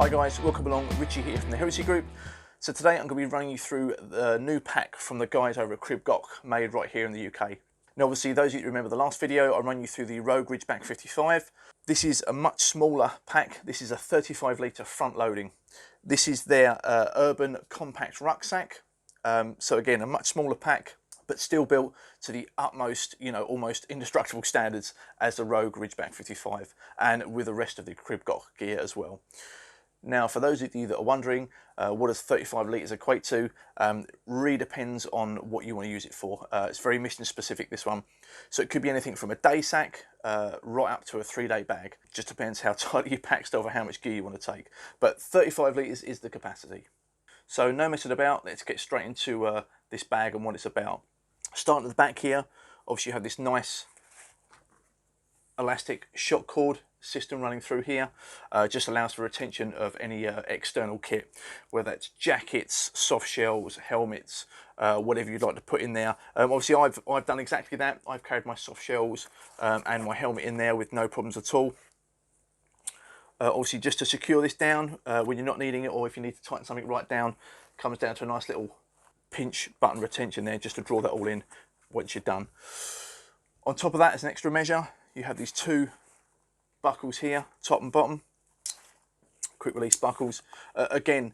Hi guys, welcome along. Richie here from the Heresy group. So today I'm going to be running you through the new pack from the guys over at CRIBGOCH, made right here in the UK. Now obviously those of you who remember the last video, I ran you through the Rogue Ridgeback 55. This is a much smaller pack. This is a 35 litre front loading. This is their urban compact rucksack. So again, a much smaller pack, but still built to the utmost, almost indestructible standards as the Rogue Ridgeback 55, and with the rest of the CRIBGOCH gear as well. Now, for those of you that are wondering, what does 35 litres equate to? Really depends on what you want to use it for. It's very mission specific, this one. So it could be anything from a day sack right up to a 3-day bag. Just depends how tightly you packed over how much gear you want to take. But 35 litres is the capacity. So no messing about, let's get straight into this bag and what it's about. Starting at the back here, obviously you have this nice elastic shock cord system running through here. Just allows for retention of any external kit, whether that's jackets, soft shells, helmets, whatever you'd like to put in there. Obviously I've done exactly that. I've carried my soft shells and my helmet in there with no problems at all. Obviously just to secure this down when you're not needing it, or if you need to tighten something right down, comes down to a nice little pinch button retention there, just to draw that all in once you're done. On top of that, as an extra measure, you have these two buckles here, top and bottom, quick release buckles. Again,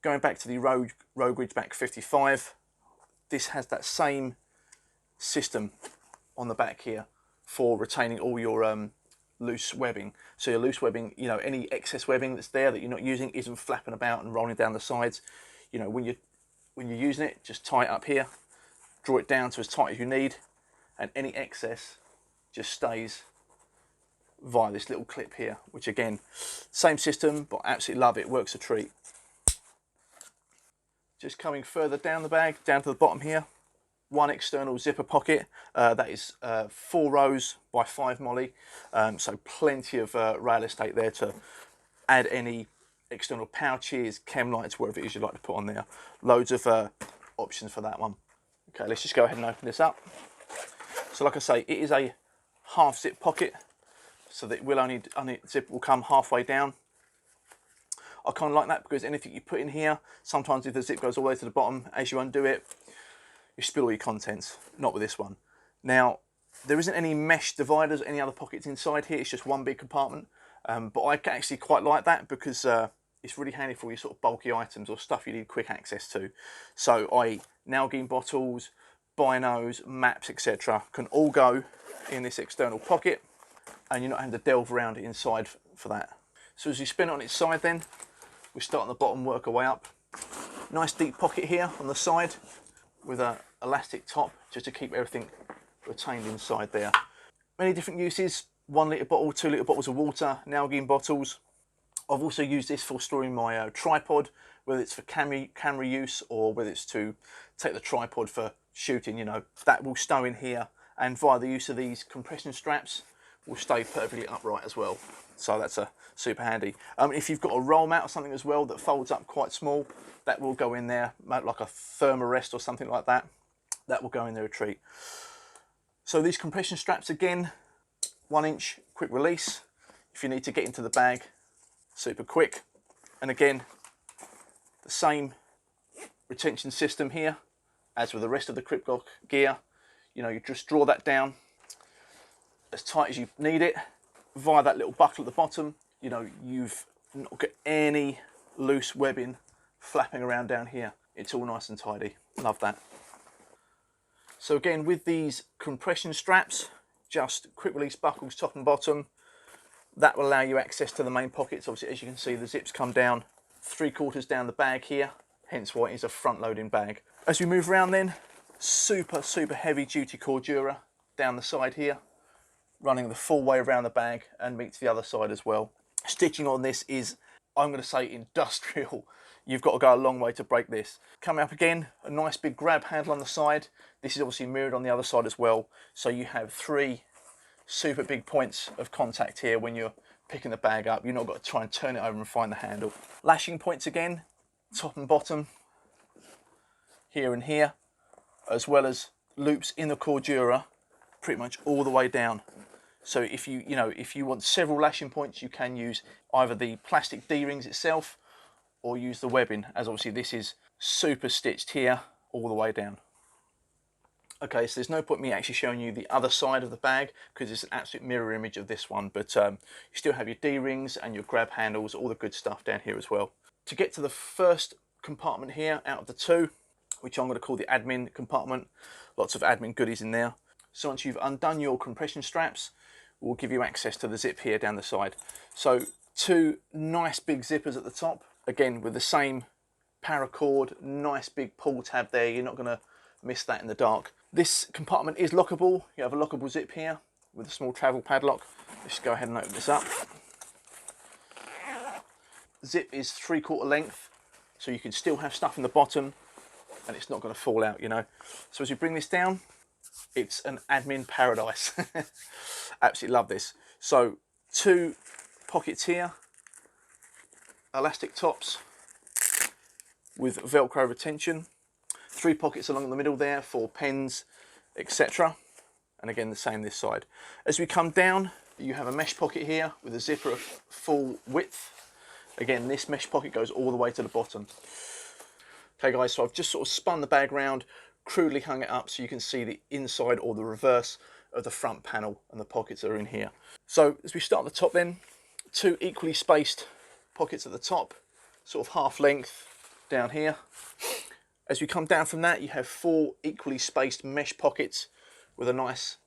going back to the Rogue Ridgeback 55, this has that same system on the back here for retaining all your loose webbing. So your loose webbing, any excess webbing that's there that you're not using isn't flapping about and rolling down the sides. When you're using it, just tie it up here, draw it down to as tight as you need, and any excess just stays via this little clip here, which again, same system, but absolutely love it, works a treat. Just coming further down the bag, down to the bottom here, one external zipper pocket. That is 4 rows by 5 molly, so plenty of rail estate there to add any external pouches, chem lights, whatever it is you'd like to put on there. Loads of options for that one. Okay, let's just go ahead and open this up. So like I say, it is a half zip pocket, so that zip will come halfway down. I kind of like that because anything you put in here, sometimes if the zip goes all the way to the bottom, as you undo it, you spill all your contents. Not with this one. Now, there isn't any mesh dividers or any other pockets inside here, it's just one big compartment. But I actually quite like that because it's really handy for your sort of bulky items or stuff you need quick access to. So Nalgene bottles, binos, maps, etc. can all go in this external pocket, and you're not having to delve around inside for that. So as you spin it on its side then, we start on the bottom, work our way up. Nice deep pocket here on the side with an elastic top just to keep everything retained inside there. Many different uses, 1 litre bottle, 2 litre bottles of water, Nalgene bottles. I've also used this for storing my tripod, whether it's for camera use or whether it's to take the tripod for shooting, that will stow in here, and via the use of these compression straps will stay perfectly upright as well. So that's super handy. If you've got a roll mat or something as well that folds up quite small, that will go in there, like a thermarest or something like that. That will go in there a treat. So these compression straps, again, 1 inch quick release. If you need to get into the bag, super quick. And again, the same retention system here as with the rest of the CRIBGOCH gear. You just draw that down as tight as you need it via that little buckle at the bottom. You've not got any loose webbing flapping around down here. It's all nice and tidy. Love that. So again, with these compression straps, just quick release buckles top and bottom. That will allow you access to the main pockets. Obviously, as you can see, the zips come down 3/4 down the bag here, hence why it is a front loading bag. As we move around then, super heavy duty Cordura down the side here, running the full way around the bag and meets the other side as well. Stitching on this is, I'm going to say, industrial. You've got to go a long way to break this. Coming up again, a nice big grab handle on the side. This is obviously mirrored on the other side as well, so you have 3 super big points of contact here when you're picking the bag up. You've not got to try and turn it over and find the handle. Lashing points again, top and bottom, here and here, as well as loops in the Cordura pretty much all the way down. So if if you want several lashing points, you can use either the plastic D-rings itself or use the webbing, as obviously this is super stitched here all the way down. Okay, so there's no point me actually showing you the other side of the bag because it's an absolute mirror image of this one, but you still have your D-rings and your grab handles, all the good stuff down here as well. To get to the first compartment here out of the two, which I'm going to call the admin compartment, lots of admin goodies in there. So once you've undone your compression straps, we'll give you access to the zip here down the side. So two nice big zippers at the top, again with the same paracord, nice big pull tab there, you're not going to miss that in the dark. This compartment is lockable. You have a lockable zip here with a small travel padlock. Let's go ahead and open this up. Zip is 3/4 length, so you can still have stuff in the bottom and it's not going to fall out, you know. So as you bring this down, it's an admin paradise. Absolutely love this. So two pockets here, elastic tops with Velcro retention, three pockets along the middle there for pens, etc. And again, the same this side. As we come down, you have a mesh pocket here with a zipper of full width. Again, this mesh pocket goes all the way to the bottom. Okay guys, so I've just sort of spun the bag round, crudely hung it up so you can see the inside or the reverse of the front panel and the pockets that are in here. So as we start at the top then, two equally spaced pockets at the top, sort of half length down here. As we come down from that, you have four equally spaced mesh pockets with a nice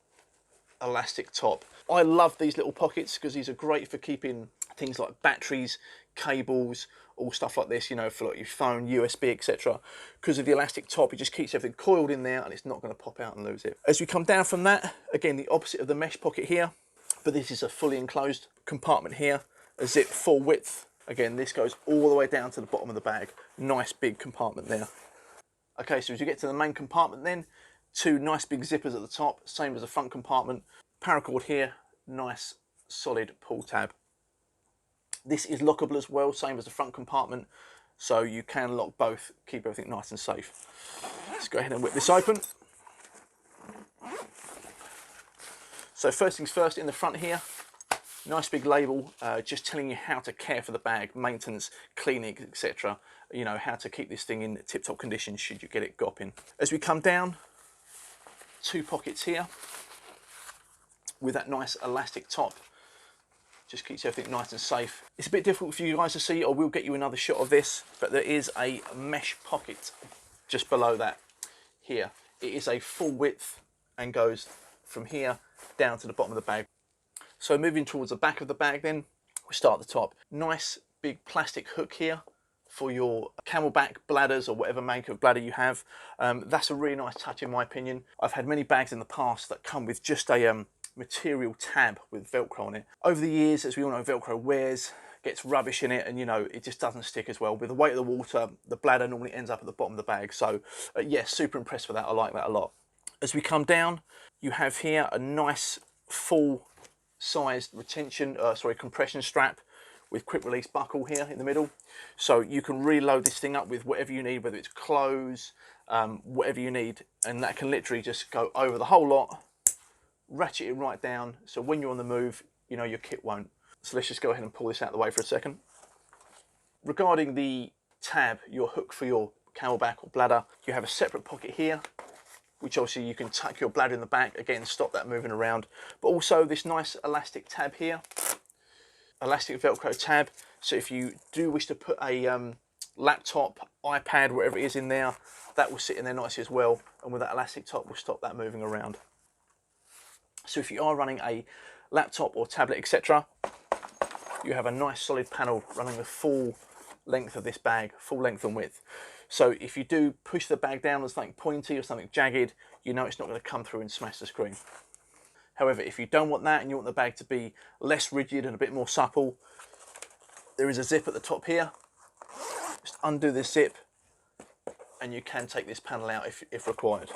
elastic top. I love these little pockets because these are great for keeping things like batteries, cables, all stuff like this, you know, for like your phone, USB, etc. Because of the elastic top, it just keeps everything coiled in there and it's not going to pop out and lose it. As we come down from that, again, the opposite of the mesh pocket here, but this is a fully enclosed compartment here, a zip full width. Again, this goes all the way down to the bottom of the bag. Nice big compartment there. Okay, so as you get to the main compartment then, two nice big zippers at the top, same as the front compartment. Paracord here, nice solid pull tab. This is lockable as well, same as the front compartment, so you can lock both, keep everything nice and safe. Let's go ahead and whip this open. So first things first, in the front here, nice big label, just telling you how to care for the bag, maintenance, cleaning, etc. You know, how to keep this thing in tip-top condition should you get it gopping. As we come down, two pockets here with that nice elastic top. Just keeps everything nice and safe. It's a bit difficult for you guys to see, or we'll get you another shot of this, but there is a mesh pocket just below that here. It is a full width and goes from here down to the bottom of the bag. So moving towards the back of the bag then, we start at the top. Nice big plastic hook here for your camelback bladders or whatever make of bladder you have. That's a really nice touch in my opinion. I've had many bags in the past that come with just a material tab with Velcro on it. Over the years, as we all know, Velcro wears, gets rubbish in it, and you know, it just doesn't stick as well. With the weight of the water, the bladder normally ends up at the bottom of the bag. So yes, super impressed with that. I like that a lot. As we come down, you have here a nice full sized compression strap with quick release buckle here in the middle. So you can reload this thing up with whatever you need, whether it's clothes, whatever you need, and that can literally just go over the whole lot, ratchet it right down, so when you're on the move, you know, your kit won't. So let's just go ahead and pull this out of the way for a second. Regarding the tab, your hook for your camelback or bladder, you have a separate pocket here, which obviously you can tuck your bladder in the back, again, stop that moving around. But also this nice elastic tab here, elastic Velcro tab, so if you do wish to put a laptop, iPad, whatever it is in there, that will sit in there nicely as well, and with that elastic top will stop that moving around. So if you are running a laptop or tablet, etc., you have a nice solid panel running the full length of this bag, full length and width. So if you do push the bag down on something pointy or something jagged, you know it's not going to come through and smash the screen. However, if you don't want that and you want the bag to be less rigid and a bit more supple, there is a zip at the top here. Just undo this zip and you can take this panel out if required.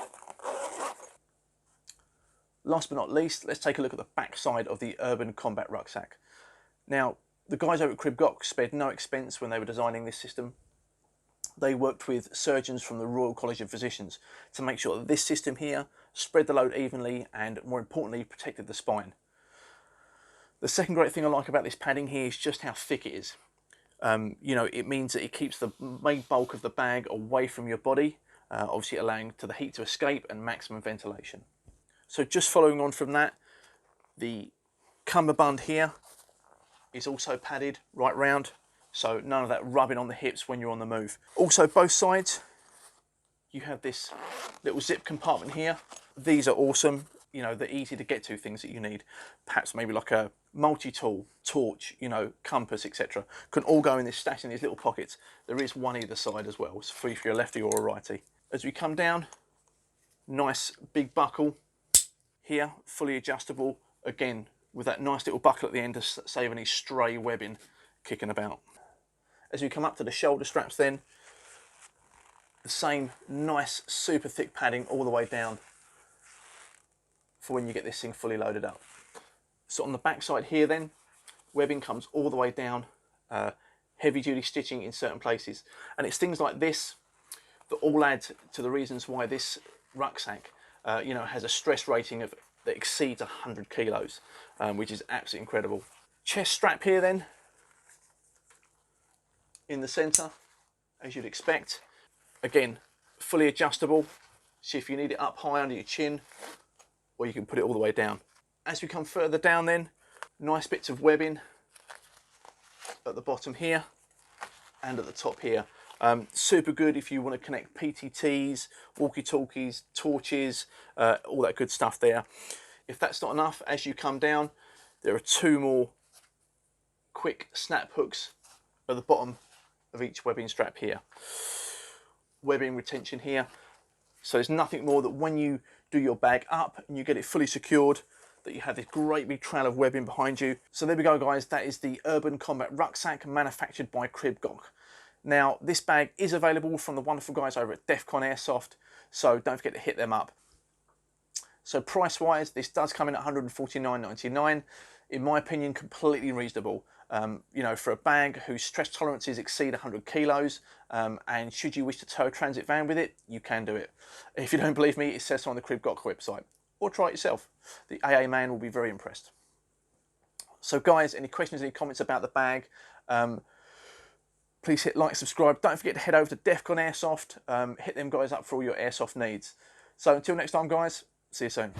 Last but not least, let's take a look at the back side of the Urban Combat Rucksack. Now, the guys over at CRIBGOCH spared no expense when they were designing this system. They worked with surgeons from the Royal College of Physicians to make sure that this system here spread the load evenly and, more importantly, protected the spine. The second great thing I like about this padding here is just how thick it is. You know, it means that it keeps the main bulk of the bag away from your body, obviously allowing to the heat to escape and maximum ventilation. So just following on from that, the cummerbund here is also padded right round, so none of that rubbing on the hips when you're on the move. Also, both sides, you have this little zip compartment here. These are awesome. You know, they're easy to get to things that you need. Perhaps maybe like a multi-tool, torch, you know, compass, etc. Can all go in this, stash in these little pockets. There is one either side as well. It's free for your lefty or a righty. As we come down, nice big buckle here, fully adjustable. Again, with that nice little buckle at the end to save any stray webbing kicking about. As we come up to the shoulder straps then, the same nice super thick padding all the way down for when you get this thing fully loaded up. So on the back side here then, webbing comes all the way down, heavy duty stitching in certain places. And it's things like this that all add to the reasons why this rucksack you know, has a stress rating of that exceeds 100 kilos, which is absolutely incredible. Chest strap here then, in the center, as you'd expect. Again, fully adjustable, so if you need it up high under your chin, or you can put it all the way down. As we come further down then, nice bits of webbing at the bottom here and at the top here. Super good if you want to connect PTTs, walkie-talkies, torches, all that good stuff there. If that's not enough, as you come down, there are two more quick snap hooks at the bottom of each webbing strap here. Webbing retention here. So there's nothing more that when you do your bag up and you get it fully secured, that you have this great big trail of webbing behind you. So there we go, guys. That is the Urban Combat Rucksack manufactured by CRIBGOCH. Now, this bag is available from the wonderful guys over at Defcon Airsoft, so don't forget to hit them up. So price-wise, this does come in at $149.99. In my opinion, completely reasonable. You know, for a bag whose stress tolerances exceed 100 kilos, and should you wish to tow a transit van with it, you can do it. If you don't believe me, it says so on the CRIBGOCH website. Or try it yourself. The AA man will be very impressed. So guys, any questions, any comments about the bag? Please hit like, subscribe. Don't forget to head over to Defcon Airsoft. Hit them guys up for all your airsoft needs. So until next time, guys, see you soon.